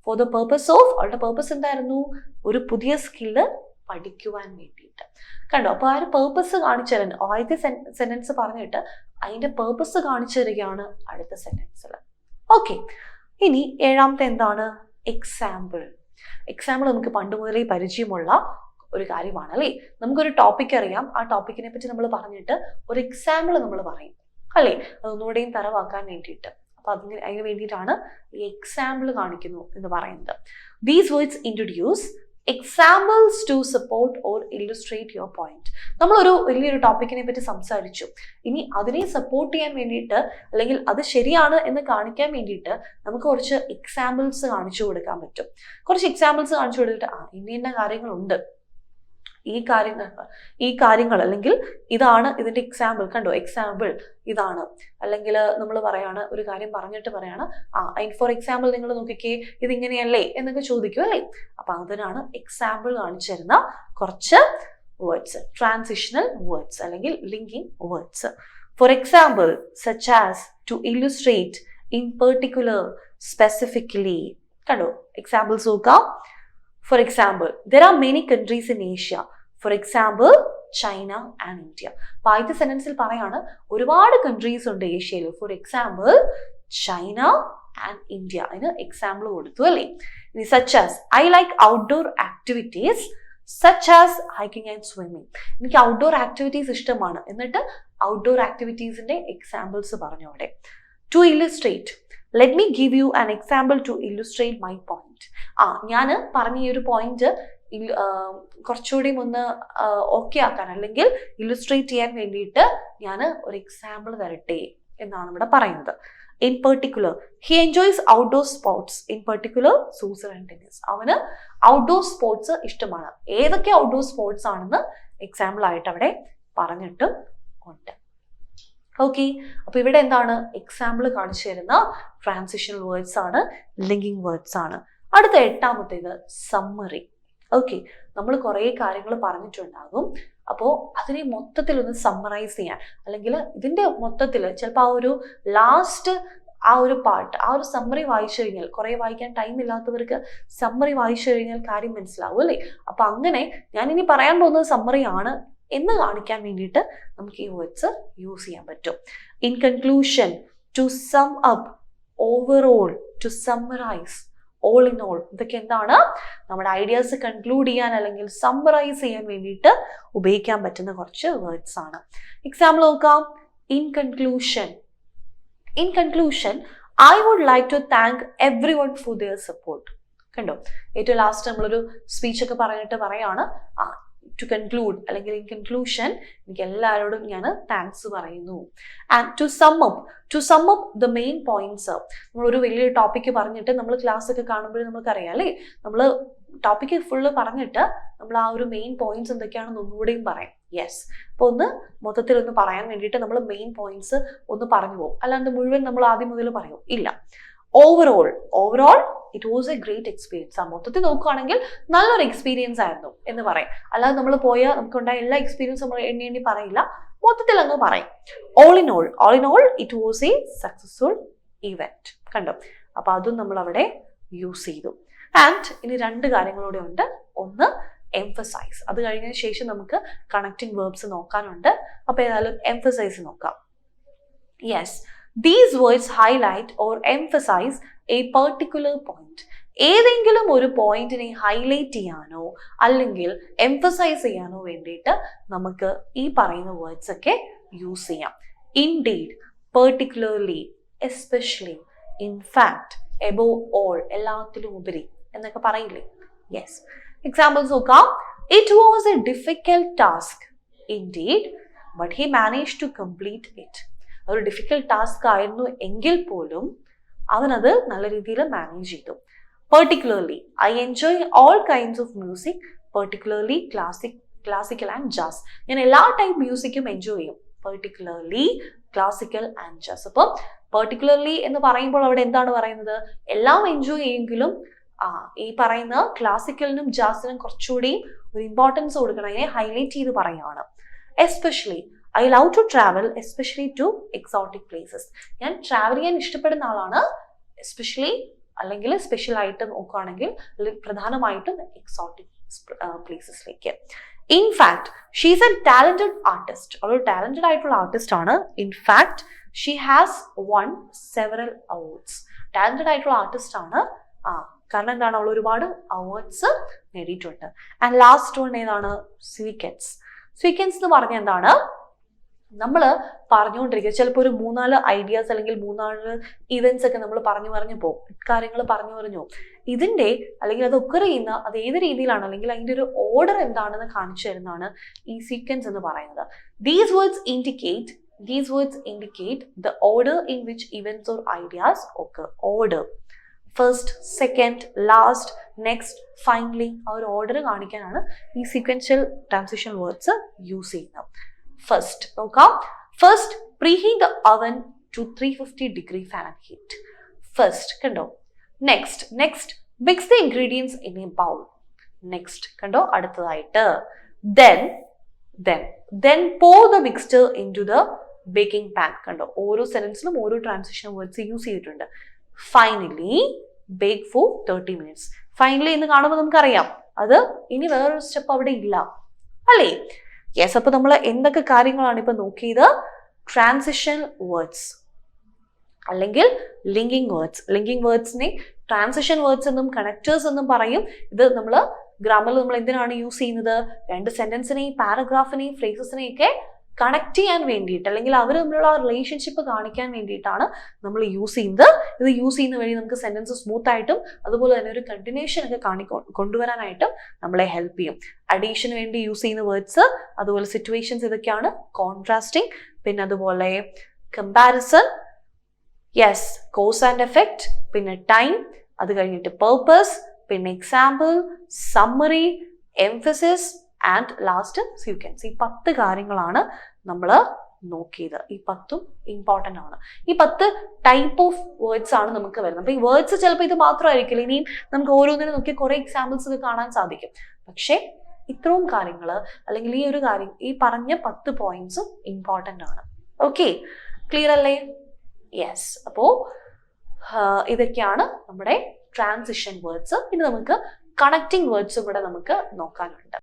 For the purpose of, അവളുടെ പേർപ്പസ് എന്തായിരുന്നു? ഒരു പുതിയ സ്കില്ല് പഠിക്കുവാൻ വേണ്ടിയിട്ട്. കണ്ടോ, അപ്പൊ ആ ഒരു പേർപ്പസ് കാണിച്ചു തരാൻ ആദ്യത്തെ സെന്റൻസ് പറഞ്ഞിട്ട് അതിന്റെ പേർപ്പസ് കാണിച്ചു തരികയാണ് അടുത്ത സെന്റൻസിൽ. ഓക്കെ, ഇനി 7ാമത്തെ എന്താണ്? എക്സാമ്പിൾ. എക്സാമ്പിൾ നമുക്ക് പണ്ട് മുതലേ പരിചയമുള്ള ഒരു കാര്യമാണ് അല്ലേ? നമുക്കൊരു ടോപ്പിക് അറിയാം, ആ ടോപ്പിക്കിനെ പറ്റി നമ്മൾ പറഞ്ഞിട്ട് ഒരു എക്സാമ്പിൾ നമ്മൾ പറയും അല്ലേ? അതൊന്നുകൂടെയും തറവാക്കാൻ വേണ്ടിയിട്ട്. അപ്പൊ അതിന് വേണ്ടിയിട്ടാണ് ഈ എക്സാമ്പിൾ കാണിക്കുന്നു എന്ന് പറയുന്നത്. These words introduce examples to support or illustrate your point. നമ്മളൊരു വലിയൊരു ടോപ്പിക്കിനെ പറ്റി സംസാരിച്ചു. ഇനി അതിനെ സപ്പോർട്ട് ചെയ്യാൻ വേണ്ടിയിട്ട് അല്ലെങ്കിൽ അത് ശരിയാണ് എന്ന് കാണിക്കാൻ വേണ്ടിയിട്ട് നമുക്ക് കുറച്ച് എക്സാമ്പിൾസ് കാണിച്ചു കൊടുക്കാൻ പറ്റും. കുറച്ച് എക്സാമ്പിൾസ് കാണിച്ചു കൊടുത്തിട്ട് ഇന്ന കാര്യങ്ങളുണ്ട്, ഈ കാര്യങ്ങൾ അല്ലെങ്കിൽ ഇതാണ് ഇതിന്റെ എക്സാമ്പിൾ, കണ്ടോ എക്സാമ്പിൾ ഇതാണ്, അല്ലെങ്കിൽ നമ്മൾ പറയാണ് ഒരു കാര്യം പറഞ്ഞിട്ട് പറയാണ് ഫോർ എക്സാമ്പിൾ നിങ്ങൾ നോക്കിക്കേ ഇതിങ്ങനെയല്ലേ എന്നൊക്കെ ചോദിക്കും അല്ലേ. അപ്പൊ അതിനാണ് എക്സാമ്പിൾ കാണിച്ചു തരുന്ന കുറച്ച് വേർഡ്സ്, ട്രാൻസിഷണൽ വേർഡ്സ് അല്ലെങ്കിൽ linking words. For example, such as, to illustrate, in particular, specifically. കണ്ടോ എക്സാമ്പിൾസ് നോക്കാം. For example, there are many countries in Asia. For example, China and India. അപ്പോൾ ആദ്യത്തെ സെന്റൻസിൽ പറയാണ് ഒരുപാട് കൺട്രീസ് ഉണ്ട് ഏഷ്യയിൽ. For example China and India. അതിന് example കൊടുത്തു അല്ലേ. ഇനി such as, I like outdoor activities such as hiking and swimming. എനിക്ക് ഔട്ട്ഡോർ ആക്ടിവിറ്റീസ് ഇഷ്ടമാണ്. എന്നിട്ട് ഔട്ട്ഡോർ ആക്ടിവിറ്റീസിന്റെ എക്സാമ്പിൾസ് പറഞ്ഞു അവിടെ. To illustrate, let me give you an example to illustrate my point. ഞാൻ പറഞ്ഞ ഈ ഒരു പോയിന്റ് കുറച്ചുകൂടി ഒന്ന് ഓക്കെ ആക്കാൻ അല്ലെങ്കിൽ ഇല്ലുസ്ട്രേറ്റ് ചെയ്യാൻ വേണ്ടിയിട്ട് ഞാൻ ഒരു എക്സാമ്പിൾ തരട്ടെ എന്നാണ് ഇവിടെ പറയുന്നത്. In particular, he enjoys outdoor sports, in particular സൂസർ and tennis. അവന് ഔട്ട്ഡോർ സ്പോർട്സ് ഇഷ്ടമാണ്. ഏതൊക്കെ ഔട്ട്ഡോർ സ്പോർട്സ് ആണെന്ന് എക്സാമ്പിൾ ആയിട്ട് അവിടെ പറഞ്ഞിട്ടും ഉണ്ട്. ഓക്കെ, അപ്പൊ ഇവിടെ എന്താണ് എക്സാമ്പിൾ കാണിച്ചു തരുന്ന ട്രാൻസിഷണൽ വേർഡ്സ് ആണ്, ലിങ്കിങ് വേർഡ്സ് ആണ്. അടുത്ത എട്ടാമത്തേത് സമ്മറി. ഓക്കെ, നമ്മൾ കുറേ കാര്യങ്ങൾ പറഞ്ഞിട്ടുണ്ടാകും. അപ്പോൾ അതിനെ മൊത്തത്തിൽ ഒന്ന് സമ്മറൈസ് ചെയ്യാൻ അല്ലെങ്കിൽ ഇതിന്റെ മൊത്തത്തിൽ ചിലപ്പോൾ ആ ഒരു ലാസ്റ്റ് ആ ഒരു പാർട്ട്, ആ ഒരു സമ്മറി വായിച്ചു കഴിഞ്ഞാൽ, കുറെ വായിക്കാൻ ടൈം ഇല്ലാത്തവർക്ക് സമ്മറി വായിച്ചു കഴിഞ്ഞാൽ കാര്യം മനസ്സിലാവും അല്ലേ. അപ്പൊ അങ്ങനെ ഞാൻ ഇനി പറയാൻ പോകുന്നത് സമ്മറി ആണ് എന്ന് കാണിക്കാൻ വേണ്ടിയിട്ട് നമുക്ക് ഈ വേർഡ്സ് യൂസ് ചെയ്യാൻ പറ്റും. In conclusion, to sum up, overall, to summarise, all in all. ഇതൊക്കെ എന്താണ് നമ്മുടെ ഐഡിയാസ് കൺക്ലൂഡ് ചെയ്യാൻ അല്ലെങ്കിൽ സമ്മറൈസ് ചെയ്യാൻ വേണ്ടിയിട്ട് ഉപയോഗിക്കാൻ പറ്റുന്ന കുറച്ച് വേർഡ്സ് ആണ്. എക്സാമ്പിൾ നോക്കാം. In conclusion, in conclusion I would like to thank everyone for their support. കണ്ടോ, ഏറ്റവും ലാസ്റ്റ് നമ്മളൊരു സ്പീച്ച് ഒക്കെ പറഞ്ഞിട്ട് പറയാണ് ടു കൺക്ലൂഡ് അല്ലെങ്കിൽ ഇൻ കൺക്ലൂഷൻ എനിക്ക് എല്ലാവരോടും ഞാൻ താങ്ക്സ് പറയുന്നു. And to sum up the main points. നമ്മളൊരു വലിയൊരു ടോപ്പിക്ക് പറഞ്ഞിട്ട് നമ്മൾ ക്ലാസ് ഒക്കെ കാണുമ്പോൾ നമുക്കറിയാം അല്ലേ, നമ്മൾ ടോപ്പിക്ക് ഫുള്ള് പറഞ്ഞിട്ട് നമ്മൾ ആ ഒരു മെയിൻ പോയിന്റ്സ് എന്തൊക്കെയാണെന്ന് ഒന്നുകൂടെയും പറയും. യെസ്, അപ്പോൾ ഒന്ന് മൊത്തത്തിൽ ഒന്ന് പറയാൻ വേണ്ടിയിട്ട് നമ്മൾ മെയിൻ പോയിന്റ്സ് ഒന്ന് പറഞ്ഞു പോകും, അല്ലാണ്ട് മുഴുവൻ നമ്മൾ ആദ്യം മുതൽ പറയും ഇല്ല. Overall it was A great experience. ആ മൊത്തത്തിൽ നോക്കുകയാണെങ്കിൽ നല്ലൊരു എക്സ്പീരിയൻസ് ആയിരുന്നു എന്ന് പറയും. അല്ലാതെ നമ്മൾ നമുക്കുണ്ടായ എല്ലാ എക്സ്പീരിയൻസ് നമ്മൾ എണ്ണി പറയില്ല, മൊത്തത്തിൽ അങ്ങ് പറയും. All in all it was A successful event. കണ്ടോ, അപ്പൊ അതും നമ്മൾ അവിടെ യൂസ് ചെയ്തു. ആൻഡ് ഇനി രണ്ട് കാര്യങ്ങളൂടെ ഉണ്ട്. ഒന്ന് എംഫസൈസ്. അത് കഴിഞ്ഞതിന് ശേഷം നമുക്ക് കണക്റ്റിംഗ് വേർബ്സ് നോക്കാനുണ്ട്. അപ്പൊ ഏതായാലും എംഫസൈസ് നോക്കാം. Yes, these words highlight or emphasize a particular point. ഏതെങ്കിലും ഒരു പോയിന്റിനെ ഹൈലൈറ്റ് ചെയ്യാനോ അല്ലെങ്കിൽ എംഫസൈസ് ചെയ്യാനോ വേണ്ടിയിട്ട് നമുക്ക് ഈ പറയുന്ന വേർഡ്സ് ഒക്കെ യൂസ് ചെയ്യാം. Indeed, particularly, especially, in fact, above all, എല്ലാത്തിലും ഉപരി എന്നൊക്കെ പറയില്ലേ. യെസ്, എക്സാമ്പിൾസ് നോക്കാം. It was a difficult task indeed but he managed to complete it. ഒരു ഡിഫിക്കൽട്ട് ടാസ്ക് ആയിരുന്നു എങ്കിൽ പോലും അവനത് നല്ല രീതിയിൽ മാനേജ് ചെയ്തു. Particularly, I enjoy all kinds of music, particularly classical and jazz. ഞാൻ എല്ലാ ടൈപ്പ് മ്യൂസിക്കും എൻജോയ് ചെയ്യും. Particularly classical and jazz. അപ്പം പെർട്ടിക്കുലർലി എന്ന് പറയുമ്പോൾ അവിടെ എന്താണ് പറയുന്നത്? എല്ലാം എൻജോയ് ചെയ്യുമെങ്കിലും ഈ പറയുന്ന ക്ലാസിക്കലിനും ജാസിനും കുറച്ചുകൂടി ഒരു ഇമ്പോർട്ടൻസ് കൊടുക്കണം, അതിനെ ഹൈലൈറ്റ് ചെയ്ത് പറയുകയാണ്. Especially, I love to travel especially to exotic places. ഞാൻ ട്രാവൽ ചെയ്യാൻ ഇഷ്ടപ്പെടുന്ന ആളാണ്. എസ്പെഷ്യലി അല്ലെങ്കിൽ സ്പെഷ്യൽ ആയിട്ട് നോക്കുകയാണെങ്കിൽ പ്രധാനമായിട്ടും എക്സോട്ടിക് പ്ലേസസിലേക്ക്. In fact, she is a talented artist. അവൾ ടാലന്റഡ് ആയിട്ടുള്ള ആർട്ടിസ്റ്റ് ആണ്. In fact, she has won several awards. Talented ആയിട്ടുള്ള ആർട്ടിസ്റ്റ് ആണ്. കാരണം എന്താണ്, അവൾ ഒരുപാട് അവാർഡ്സ് നേടിയിട്ടുണ്ട്. ആൻഡ് ലാസ്റ്റ് വൺ ഏതാണ്? സ്വീക്കൻസ്. സ്വീക്കൻസ് എന്ന് പറഞ്ഞാൽ എന്താണ്? നമ്മൾ പറഞ്ഞുകൊണ്ടിരിക്കുക ചിലപ്പോൾ ഒരു 3-4 ഐഡിയാസ് അല്ലെങ്കിൽ 3-4 ഇവന്റ്സ് ഒക്കെ നമ്മൾ പറഞ്ഞു പോകും, കാര്യങ്ങൾ പറഞ്ഞു പോകും. ഇതിന്റെ അല്ലെങ്കിൽ അത് ഒക്കർ ചെയ്യുന്ന അത് ഏത് രീതിയിലാണ് അല്ലെങ്കിൽ അതിന്റെ ഒരു ഓർഡർ എന്താണെന്ന് കാണിച്ചു തരുന്നതാണ് ഈ സീക്വൻസ് എന്ന് പറയുന്നത്. These words indicate the order in which events or ideas occur. Order. First, second, last, next, finally. ആ ഒരു ഓർഡർ കാണിക്കാനാണ് ഈ സീക്വൻഷ്യൽ ട്രാൻസിഷൻ വേർഡ്സ് യൂസ് ചെയ്യുന്നത്. ഫസ്റ്റ് നോക്കാം. First, preheat the oven to 350 degree Fahrenheit. First കണ്ടോ. Next mix the ingredients in a bowl. Next കണ്ടോ അടുത്തതായിട്ട്. then pour the mixture into the baking pan. കണ്ടോ ഓരോ സെന്റൻസിലും ഓരോ ട്രാൻസിഷൻ വേർഡ്സ് യൂസ് ചെയ്തിട്ടുണ്ട്. Finally bake for 30 minutes. Finally എന്ന് കാണുമ്പോൾ നമുക്കറിയാം അത് ഇനി വേറൊരു സ്റ്റെപ്പ് അവിടെ ഇല്ല അല്ലേ. യെസ്, അപ്പൊ നമ്മൾ എന്തൊക്കെ കാര്യങ്ങളാണ് ഇപ്പൊ നോക്കിയത്? ട്രാൻസിഷൻ വേർഡ്സ് അല്ലെങ്കിൽ ലിങ്കിങ് വേർഡ്സിനെ ട്രാൻസിഷൻ വേർഡ്സ് എന്നും കണക്ടേഴ്സ് എന്നും പറയും. ഇത് നമ്മൾ ഗ്രാമറിൽ നമ്മൾ എന്തിനാണ് യൂസ് ചെയ്യുന്നത്? 2 സെന്റൻസിനെയും പാരഗ്രാഫിനെയും ഫ്രേസസിനെയും ഒക്കെ കണക്ട് ചെയ്യാൻ വേണ്ടിയിട്ട് അല്ലെങ്കിൽ അവർ തമ്മിലുള്ള ആ റിലേഷൻഷിപ്പ് കാണിക്കാൻ വേണ്ടിയിട്ടാണ് നമ്മൾ യൂസ് ചെയ്യുന്നത്. ഇത് യൂസ് ചെയ്യുന്ന വഴി നമുക്ക് സെന്റൻസ് സ്മൂത്ത് ആയിട്ടും അതുപോലെ തന്നെ ഒരു കണ്ടിന്യൂഷൻ ഒക്കെ കൊണ്ടുവരാനായിട്ടും നമ്മളെ ഹെൽപ്പ് ചെയ്യും. അഡീഷന് വേണ്ടി യൂസ് ചെയ്യുന്ന വേർഡ്സ് അതുപോലെ സിറ്റുവേഷൻസ് ഇതൊക്കെയാണ്. കോൺട്രാസ്റ്റിംഗ്, പിന്നെ അതുപോലെ comparison, yes, cause and effect, പിന്നെ ടൈം, അത് കഴിഞ്ഞിട്ട് പേർപ്പസ്, പിന്നെ example, summary, emphasis and last sequence. ഈ 10 കാര്യങ്ങളാണ് നമ്മൾ നോക്കിയത്. ഈ 10ഉം ഇമ്പോർട്ടൻ്റ് ആണ്. ഈ 10 ടൈപ്പ് ഓഫ് വേർഡ്സ് ആണ് നമുക്ക് വരുന്നത്. അപ്പൊ ഈ വേർഡ്സ് ചിലപ്പോൾ ഇത് മാത്രമായിരിക്കില്ല, ഇനിയും നമുക്ക് ഓരോന്നിനും നോക്കി കുറെ എക്സാമ്പിൾസ് ഒക്കെ കാണാൻ സാധിക്കും. പക്ഷേ ഇത്രയും കാര്യങ്ങൾ അല്ലെങ്കിൽ ഈ ഒരു കാര്യം ഈ പറഞ്ഞ 10 പോയിന്റ്സും ഇമ്പോർട്ടൻ്റ് ആണ്. ഓക്കെ, ക്ലിയർ അല്ലേ? യെസ്, അപ്പോ ഇതൊക്കെയാണ് നമ്മുടെ ട്രാൻസിഷൻ വേർഡ്സ്. ഇനി നമുക്ക് കണക്റ്റിംഗ് വേർഡ്സും കൂടെ നമുക്ക് നോക്കാനുണ്ട്.